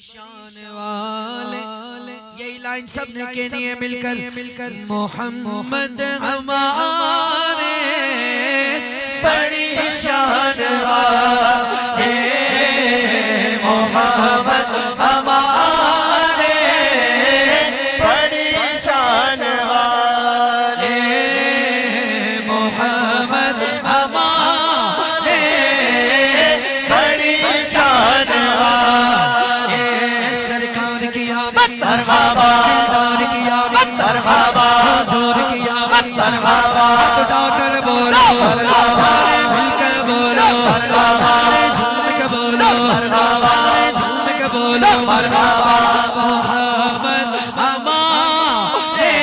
شان والے یہی لائن سب نے کہنی ہے مل کر محمد ہمارے بڑی شان والے محمد ہمارے بڑی شان والے محمد ہمارے بڑی شان والے سرکار کی آمد مرحبا دلدار کی آمد مرحبا حضور کی آمد مرحبا اٹھا کر بولو سارے مل کر بولو سارے جھوم کے بولو سارے جھوم کے بولو محمد ہمارے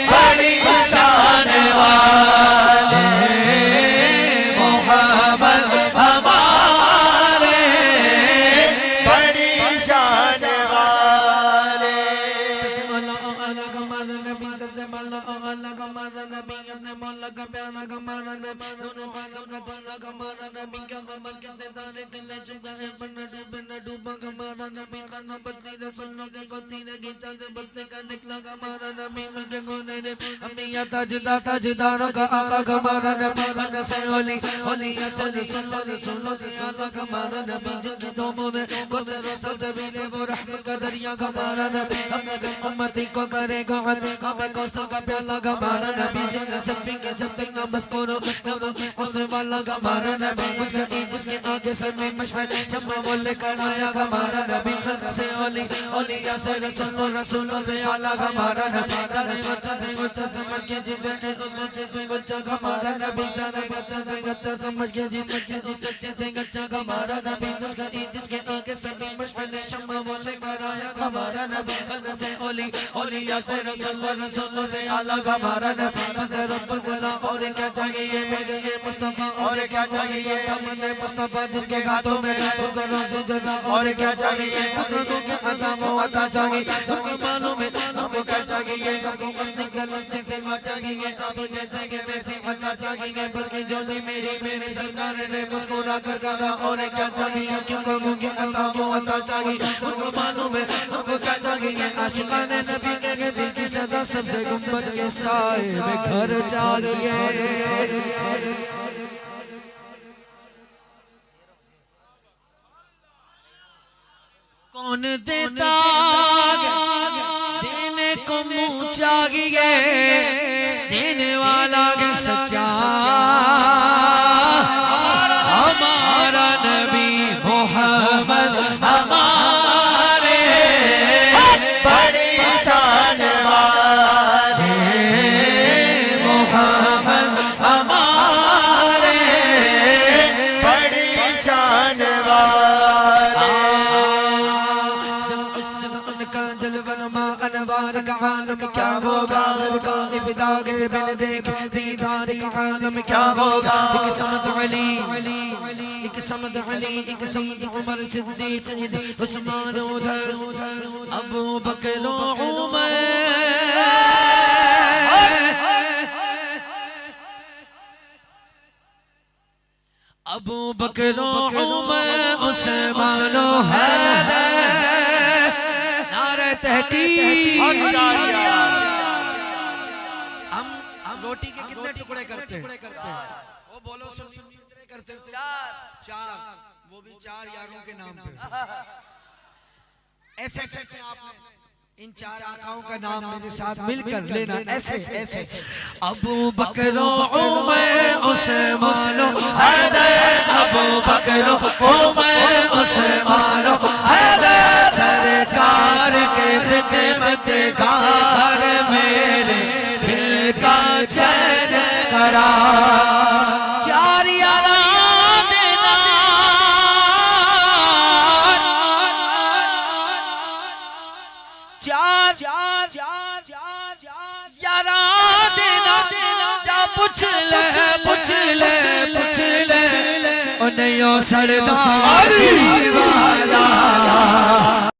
بڑی شان والے محمد ہمارے بڑی شان والے سب سے مولا اعلیٰ کا ہمارا نبی سب سے مولا اعلیٰ کا ہمارا نبی اپنے مولا کا پیارا کا ہمارا نبی دونوں بالوں کا دولا کا ہمارا نبی کیا خبر کہتے تارے دلے چکا ہے پر نہ ڈوبا کا ہمارا نبی خانہ بدلی رسولوں کے گوتی رگی چاہتے بچے کا نکلا کا ہمارا نبی ملکے گونے نے امیہ تاجداروں کا آقا کا ہمارا نبی بنا سے اولی سے رسولوں سے آلہ کا ہمارا نبی جن کی دوموں نے گزروں سلسبیلے وہ رحمت کا دریا کا ہمارا نبی امتی کو کرے گا ہمیں کوسل کا پیالہ کا ہمارا نبی جن سبھی کے سب تک نامت کرو حسن والا کا ہمارا نبی مجھ گئی جس کے آگے سر میں مشور جمع وہ لے کر آیا کا ہمارا نبی خلق سے اولیاء سے رسولوں سے آلہ کا ہمارا نبی تارے بچہ سے گچہ سمجھ کے جسے سچے سے گچہ کا ہمارا نبی تارے بچہ سے گچہ سمجھ کے سچے سے گچہ کا ہمارا نبی مجھ گئی جس کے آگے سر میں مشور جمع وہ لے کر آیا کا ہمارا نبی خلق سے اولیاء سے رسولوں سے آلہ کا ہمارا نبی بس رب بلا اور کیا چاہیے میرے مصطفیٰ اور کیا چاہیے چمن مصطفیٰ جس کے گھاتوں میں کروں سے جزا اور کیا چاہیے قدرتوں کے عطا و عطا چاہیے سب کو معلوم ہے سب کو کیا چاہیے سب کو اپنی غلط سے سوا چاہیے سب جیسے کہ ویسے عطا چاہیے بلکہ جو نہیں میری سرکار سے مسکرا کر کہا اور کیا چاہیے کیوں کہوں کہ عطا و عطا چاہیے سب کو معلوم ہے سب کو کیا چاہیے عاشقان نبی کے دل کی صدا سب سے گنبد کے سائے میں گھر چاہیے کون دیتا دینے کو منہ چاہیے دینے والا کے سچا ہمارا نبی محمد ہمارے بڑی شان والے محمد ہمارے بڑی شان والے انوار کا عالم کیا ہوگا کا ابتدا کے بن دیکھ دیدار کا عالم کیا ہوگا ایک سمت علی ایک سمت علی ایک سمت عمر صدیق عثمان ادھر ابو بکر و عمر ابو بکر و عمر عثمان و حیدر تحقیق ہم روٹی کے کتنے ٹکڑے کرتے ہیں وہ بولو سنی کرتے ہیں چار وہ بھی 4 یاروں کے نام پہ ایسے آپ نے ان 4 آقاؤں کا نام میرے ساتھ مل کر لینا ایسے ابو بکر و عمر عثمان و حیدر ابو بکر و عمر عثمان و حیدر سرکار کے خدمت گار میرے دل کا چین کرا 4 یاران دینا 4 یاران دینا جا پوچھ لے انہیں سردار والا